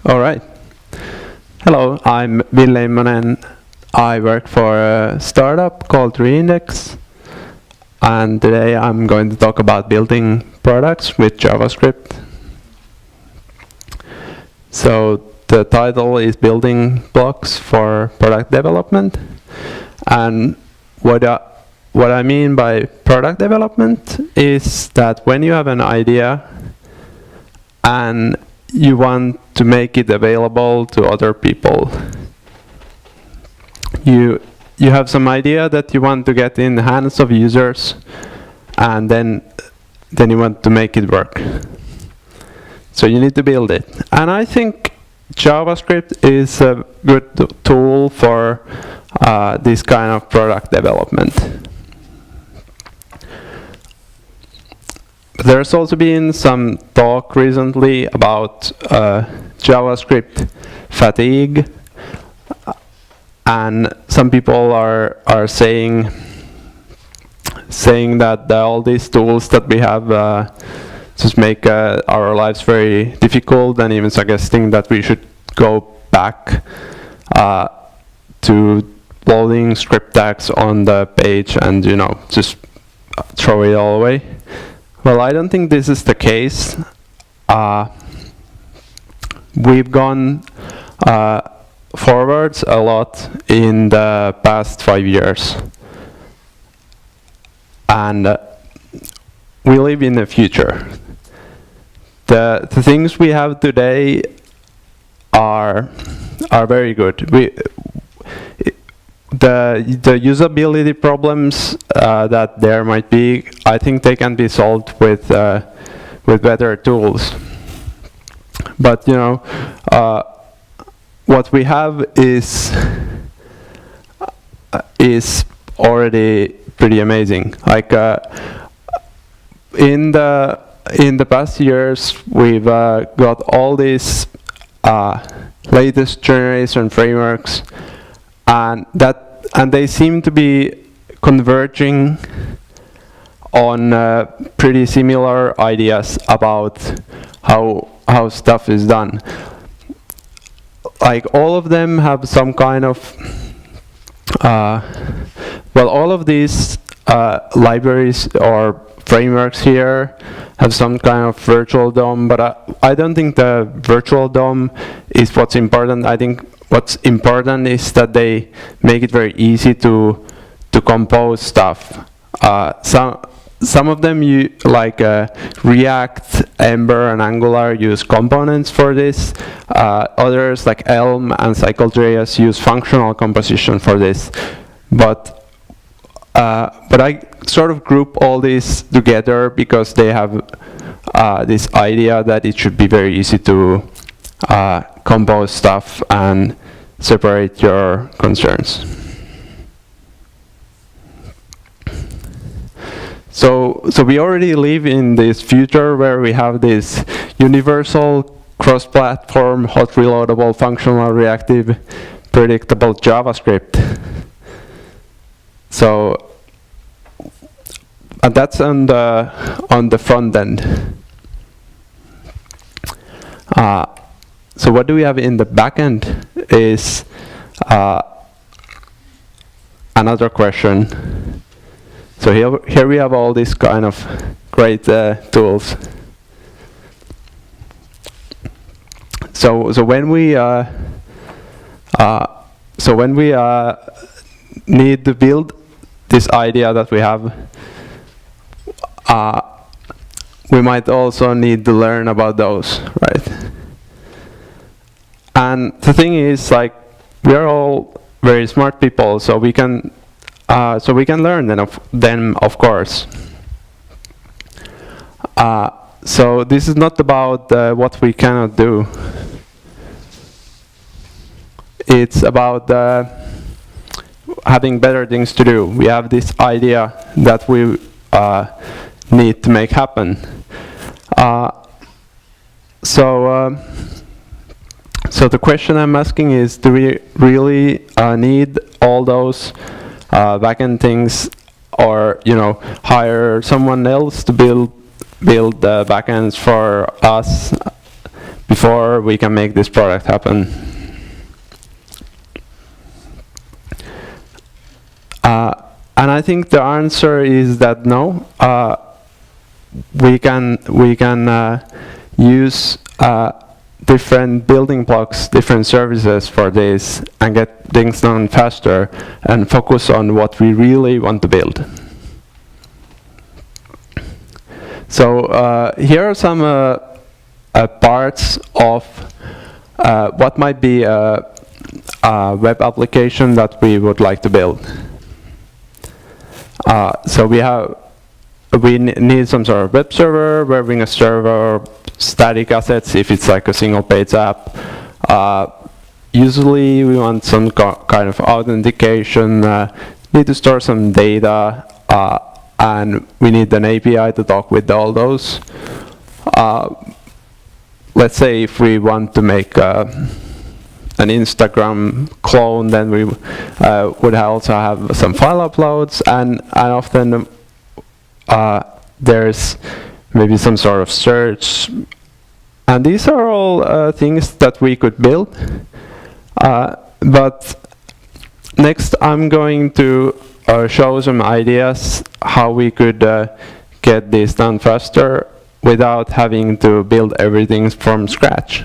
All right. Hello, I'm Ville Immonen. I work for a startup called Reindex, and today I'm going to talk about building products with JavaScript. So the title is Building Blocks for Product Development, and what I mean by product development is that when you have an idea and you want to make it available to other people. You have some idea that you want to get in the hands of users, and then you want to make it work. So you need to build it. And I think JavaScript is a good tool for this kind of product development. There's also been some talk recently about JavaScript fatigue, and some people are saying that all these tools that we have just make our lives very difficult, and even suggesting that we should go back to loading script tags on the page and just throw it all away. Well, I don't think this is the case. We've gone forwards a lot in the past 5 years. And we live in the future. The things we have today are very good. The usability problems that there might be, I think they can be solved with better tools. But what we have is already pretty amazing. Like in the past years, we've got all these latest generation frameworks. And they seem to be converging on pretty similar ideas about how stuff is done. Like all of them have some kind of all of these libraries or frameworks here have some kind of virtual DOM, but I don't think the virtual DOM is what's important. I think what's important is that they make it very easy to compose stuff. Some of them, like React, Ember, and Angular, use components for this. Others, like Elm and Cycle.js, use functional composition for this. But I sort of group all these together because they have this idea that it should be very easy to compose stuff and separate your concerns. So we already live in this future where we have this universal, cross-platform, hot reloadable, functional, reactive, predictable JavaScript. So and that's on the front end. So what do we have in the backend is another question. So here we have all these kind of great tools. So when we need to build this idea that we have, we might also need to learn about those, right? And the thing is, like, we are all very smart people, so we can learn them, of course. So this is not about what we cannot do. It's about having better things to do. We have this idea that we need to make happen. So the question I'm asking is, do we really need all those backend things, or hire someone else to build the backends for us? before we can make this product happen. And I think the answer is that no. We can use different building blocks, different services for this, and get things done faster and focus on what we really want to build. So here are some parts of what might be a web application that we would like to build. So we need some sort of web server, where we can serve our static assets if it's like a single page app. Usually we want some kind of authentication, need to store some data, and we need an API to talk with all those. Let's say if we want to make an Instagram clone, then we would also have some file uploads, and often there's maybe some sort of search. And these are all things that we could build. But next I'm going to show some ideas how we could get this done faster without having to build everything from scratch.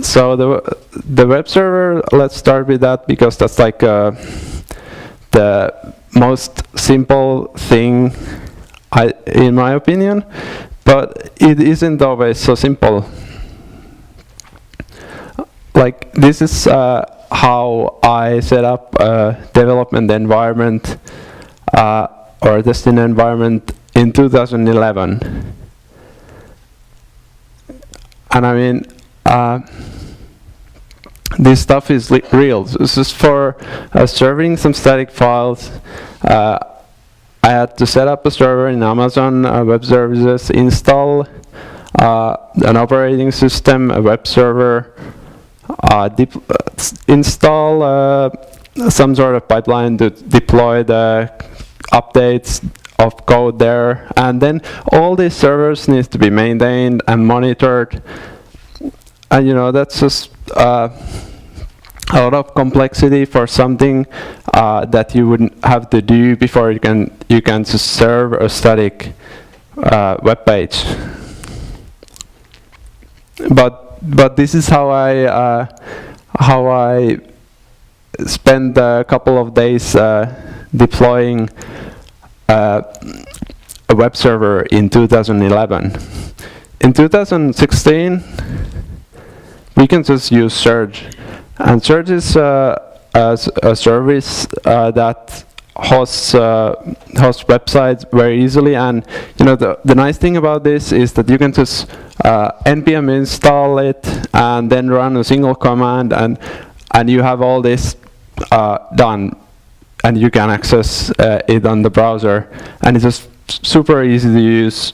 So the web server, let's start with that, because that's like the most simple thing in my opinion, but it isn't always so simple. Like, this is how I set up a development environment or testing environment in 2011. And I mean, this stuff is real. This is for serving some static files. I had to set up a server in Amazon Web Services, install an operating system, a web server, install some sort of pipeline to deploy the updates of code there, and then all these servers need to be maintained and monitored. And you know, that's just a lot of complexity for something that you wouldn't have to do before you can just serve a static web page. But this is how I spent a couple of days deploying a web server in 2011. In 2016, we can just use Surge, and Surge is a service that hosts websites very easily. And you know, the nice thing about this is that you can just npm install it and then run a single command, and you have all this done, and you can access it on the browser, and it's just super easy to use.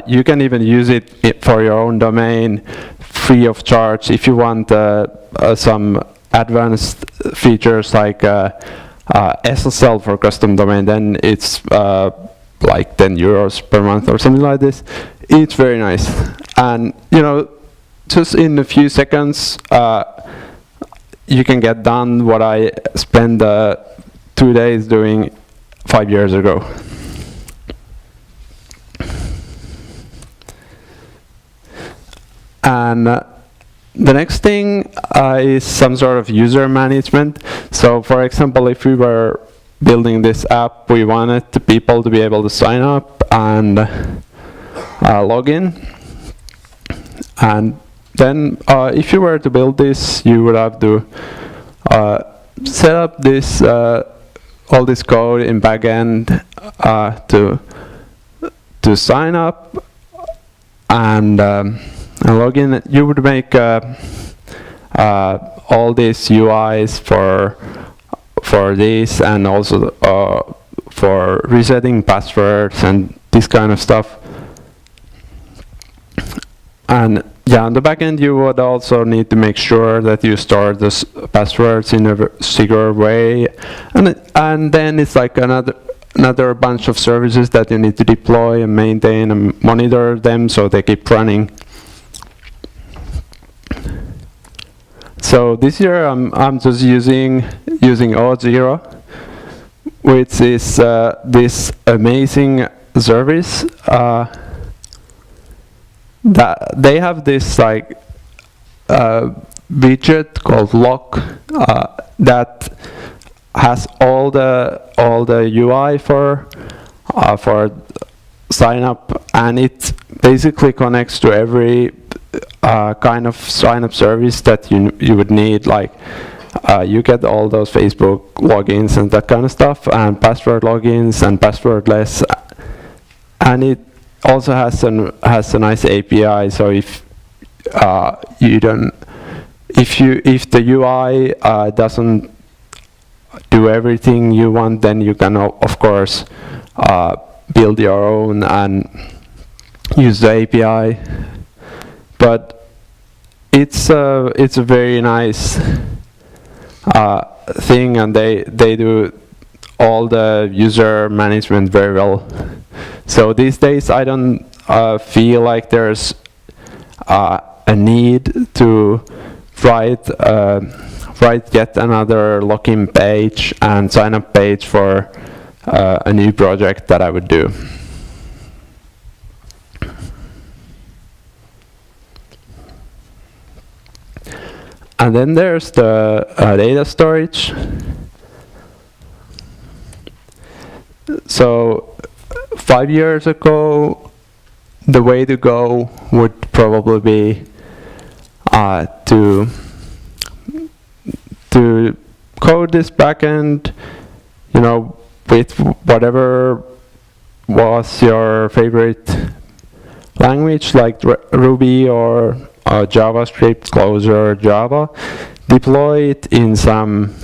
You can even use it for your own domain free of charge. If you want some advanced features like SSL for custom domain, then it's like 10 euros per month or something like this. It's very nice. And you know, just in a few seconds you can get done what I spent 2 days doing 5 years ago. And the next thing is some sort of user management. So for example, if we were building this app, we wanted the people to be able to sign up and log in. And then if you were to build this, you would have to set up this all this code in Backend to sign up and log in. You would make all these UIs for this, and also for resetting passwords and this kind of stuff. And yeah, on the back end, you would also need to make sure that you store the passwords in a secure way, and then it's like another bunch of services that you need to deploy and maintain and monitor them so they keep running. So this year I'm just using Auth0, which is this amazing service that they have this like widget called Lock that has all the UI for sign up, and it basically connects to every kind of sign up service that you would need. Like you get all those Facebook logins and that kind of stuff, and password logins and passwordless, and it also has a nice API. So if if the UI doesn't do everything you want, then you can of course build your own and use the API. But it's a very nice thing, and they do all the user management very well. So these days I don't feel like there's a need to write yet another login page and sign up page for a new project that I would do. And then there's the data storage. So 5 years ago, the way to go would probably be to code this backend, with whatever was your favorite language, like Ruby or JavaScript, Clojure, Java. Deploy it in some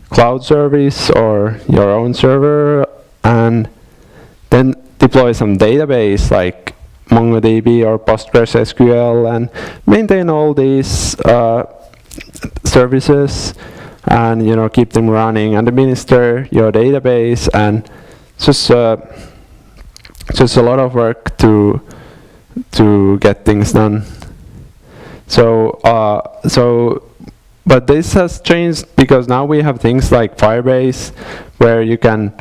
cloud service or your own server, and then deploy some database like MongoDB or PostgreSQL, and maintain all these services, and keep them running and administer your database, and just a lot of work to get things done. But this has changed because now we have things like Firebase, where you can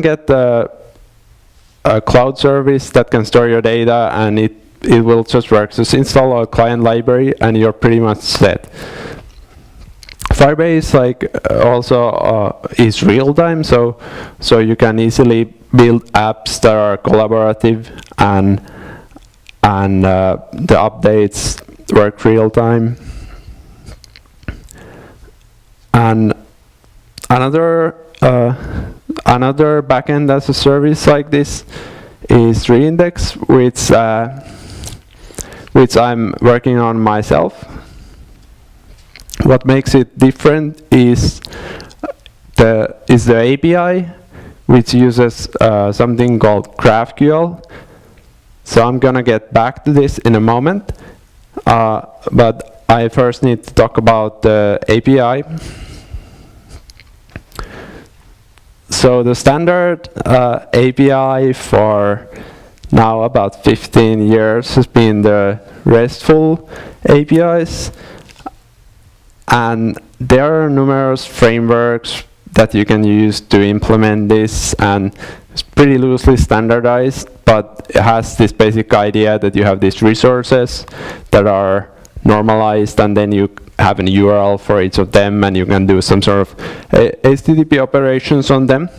get a cloud service that can store your data, and it will just work. Just install a client library and you're pretty much set. Firebase also is real time, so you can easily build apps that are collaborative, and the updates work real time. And another backend as a service like this is Reindex, which I'm working on myself. What makes it different is the API, which uses something called GraphQL. So I'm gonna get back to this in a moment, but I first need to talk about the API. So the standard API for now about 15 years has been the RESTful APIs, and there are numerous frameworks that you can use to implement this, and it's pretty loosely standardized, but it has this basic idea that you have these resources that are normalized, and then you have an URL for each of them, and you can do some sort of HTTP operations on them.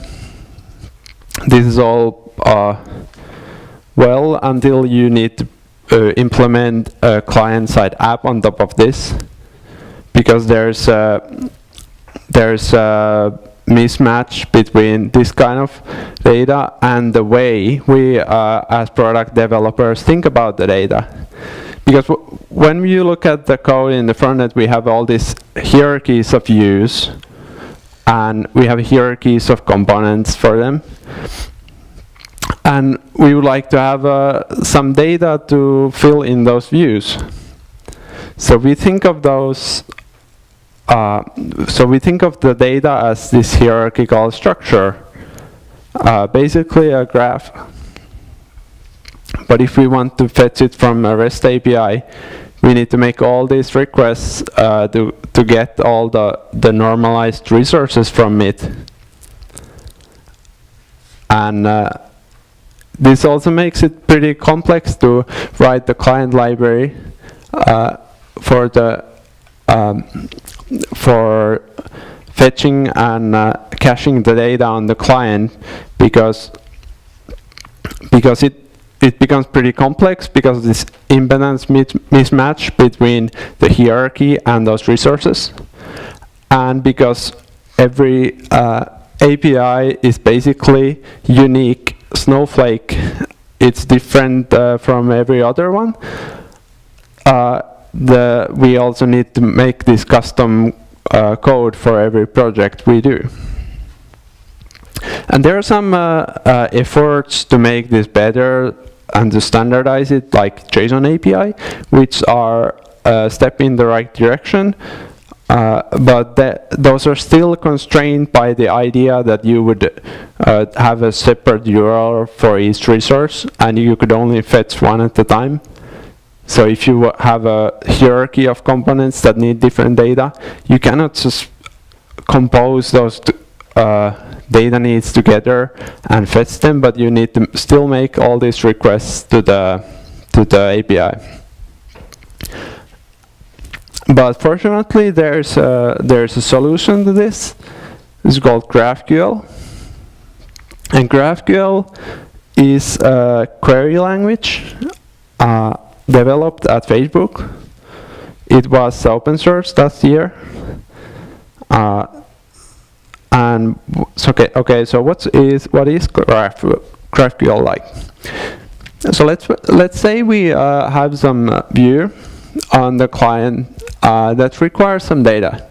This is all well until you need to implement a client-side app on top of this, because there's a mismatch between this kind of data and the way we as product developers think about the data. Because when you look at the code in the front end, we have all these hierarchies of views, and we have hierarchies of components for them. And we would like to have some data to fill in those views. So we think of those. So we think of the data as this hierarchical structure, basically a graph. But if we want to fetch it from a REST API, we need to make all these requests to get all the normalized resources from it. And this also makes it pretty complex to write the client library for fetching and caching the data on the client, because it becomes pretty complex because of this impedance mismatch between the hierarchy and those resources, and because every API is basically unique snowflake. It's different from every other one. We also need to make this custom code for every project we do. And there are some efforts to make this better and to standardize it, like JSON API, which are a step in the right direction. But those are still constrained by the idea that you would have a separate URL for each resource, and you could only fetch one at a time. So if you have a hierarchy of components that need different data, you cannot just compose those data needs together and fetch them, but you need to still make all these requests to the API. But fortunately, there's a solution to this. It's called GraphQL. And GraphQL is a query language developed at Facebook. It was open source last year. And so so what is GraphQL like? So let's say we have some view on the client that requires some data.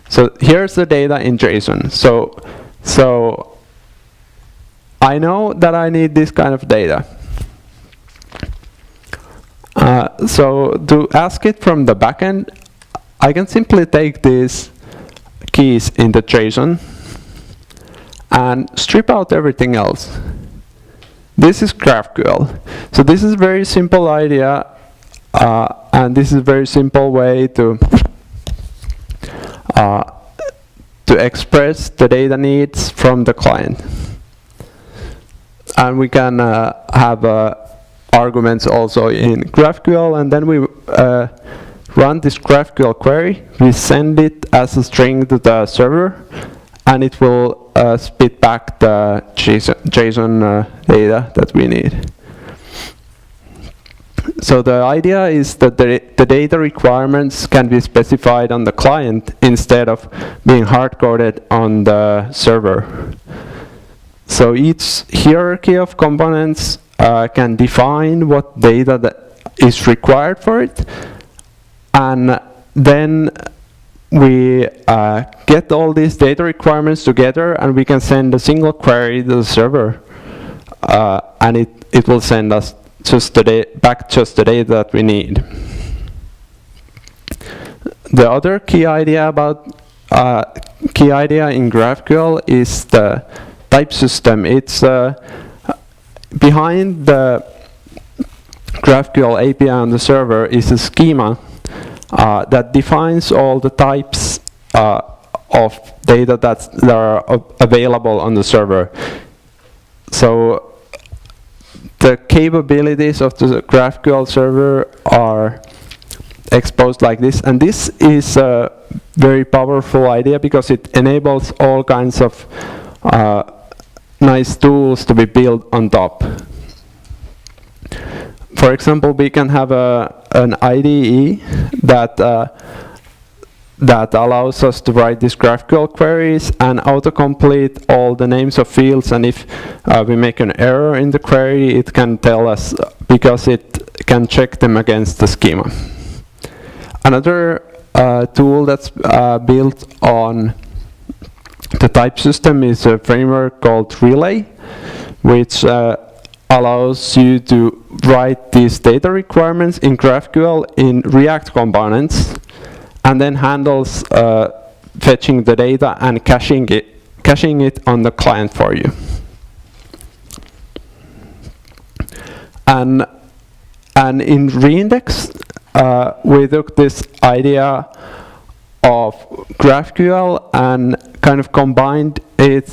So here's the data in JSON. So I know that I need this kind of data. So to ask it from the backend, I can simply take these keys in the JSON and strip out everything else. This is GraphQL. So this is a very simple idea, and this is a very simple way to express the data needs from the client. And we can have arguments also in GraphQL, and then we run this GraphQL query. We send it as a string to the server, and it will spit back the JSON data that we need. So the idea is that the data requirements can be specified on the client instead of being hard-coded on the server. So each hierarchy of components can define what data that is required for it, and then we get all these data requirements together, and we can send a single query to the server, and it will send us back just the data that we need. The other key idea in GraphQL is the type system. It's behind the GraphQL API on the server is a schema that defines all the types of data that are available on the server. So the capabilities of the GraphQL server are exposed like this, and this is a very powerful idea because it enables all kinds of nice tools to be built on top. For example, we can have an IDE that allows us to write these GraphQL queries and autocomplete all the names of fields, and if we make an error in the query, it can tell us because it can check them against the schema. Another tool that's built on the type system is a framework called Relay, which allows you to write these data requirements in GraphQL in React components, and then handles fetching the data and caching it on the client for you. And in reindex, we took this idea of GraphQL and kind of combined it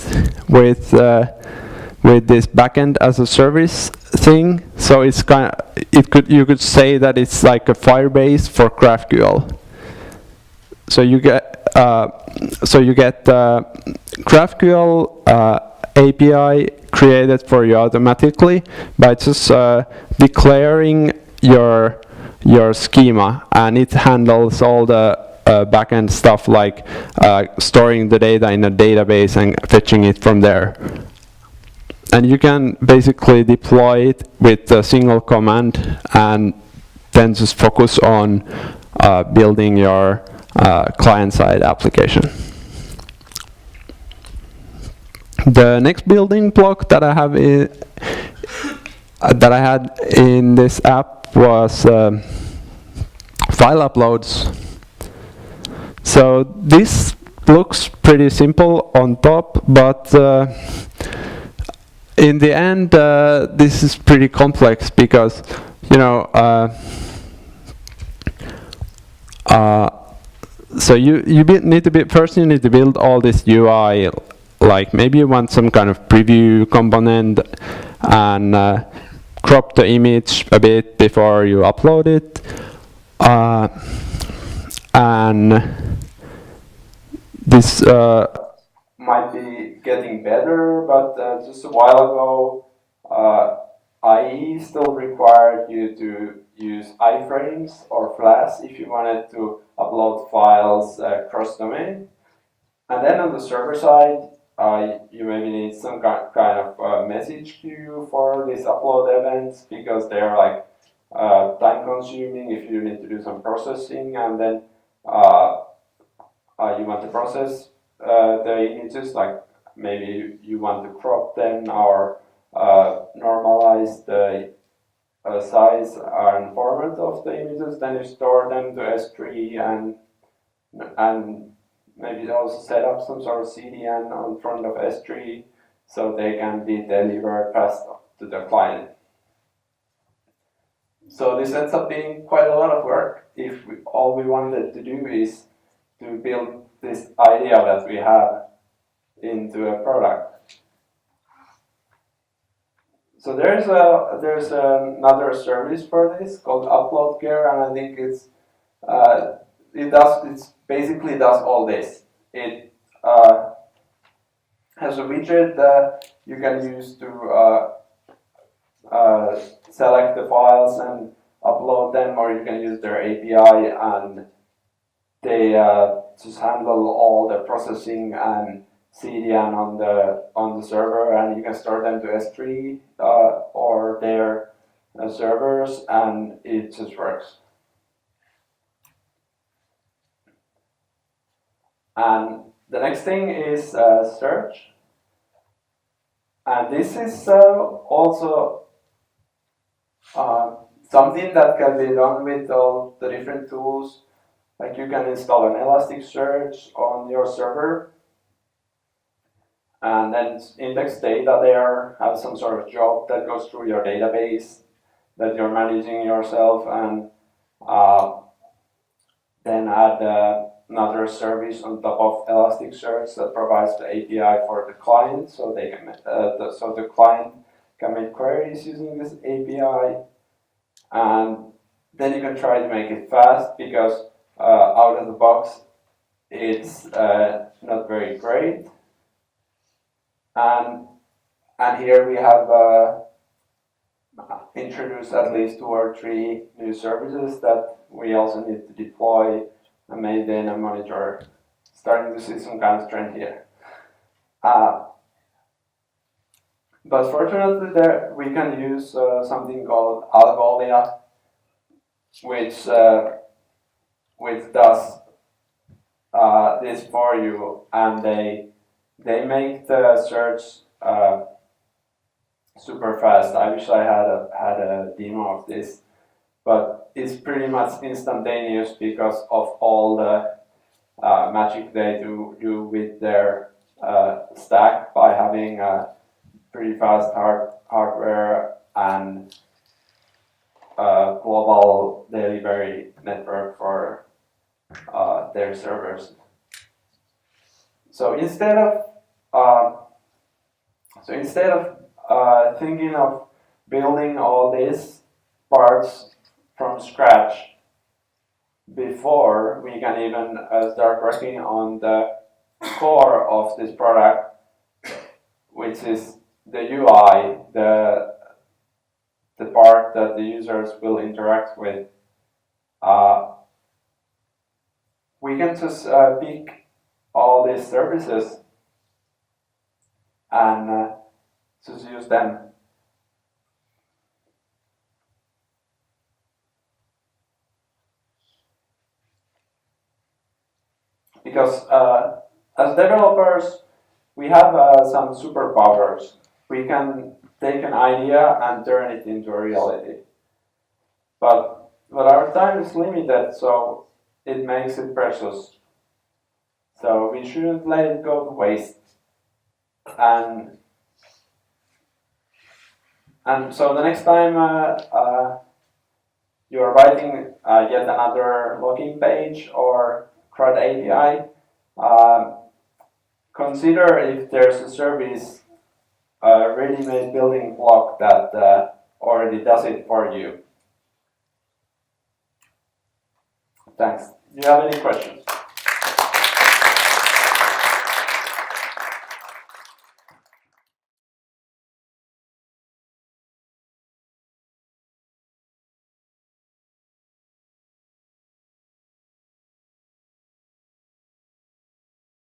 with this backend as a service thing. So it's you could say that it's like a Firebase for GraphQL. So you get GraphQL API created for you automatically by just declaring your schema, and it handles all the backend stuff like storing the data in a database and fetching it from there. And you can basically deploy it with a single command and then just focus on building your client-side application. The next building block that I have that I had in this app was file uploads. So this looks pretty simple on top, but in the end, this is pretty complex because, you know, so you need to first you need to build all this UI. Like maybe you want some kind of preview component and crop the image a bit before you upload it, and this might be getting better, but just a while ago, IE still required you to use iframes or Flash if you wanted to upload files cross-domain. And then on the server side, you maybe need some kind of message queue for these upload events because they're like time-consuming if you need to do some processing, and then you want to process the images, like maybe you want to crop them or normalize the size and format of the images, then you store them to S3 and maybe also set up some sort of CDN on front of S3 so they can be delivered fast to the client. So this ends up being quite a lot of work if all we wanted to do is to build this idea that we have into a product. So there's another service for this called Upload Care, and I think it basically does all this. It has a widget that you can use to select the files and upload them, or you can use their API, and they just handle all the processing and CDN on the server, and you can store them to S3 or their servers, and it just works. And the next thing is search, and this is also something that can be done with all the different tools. Like you can install an Elasticsearch on your server and then index data there, have some sort of job that goes through your database that you're managing yourself, and then add another service on top of Elasticsearch that provides the API for the client, so they can so the client can make queries using this API, and then you can try to make it fast because out of the box it's not very great, and here we have introduced at least 2 or 3 new services that we also need to deploy and maintain and monitor. Starting to see some kind of trend here. But fortunately, there we can use something called Algolia, which does this for you, and they make the search super fast. I wish I had a demo of this, but it's pretty much instantaneous because of all the magic they do with their stack by having pretty fast hardware and global delivery network for their servers. So instead of thinking of building all these parts from scratch before we can even start working on the core of this product, which is the UI, the part that the users will interact with, we can just pick all these services and just use them. Because as developers, we have some superpowers. We can take an idea and turn it into a reality. But our time is limited, so it makes it precious. So we shouldn't let it go to waste. And so the next time you're writing yet another login page or CRUD API, consider if there's a service, a ready-made building block that already does it for you. Thanks. Do you have any questions?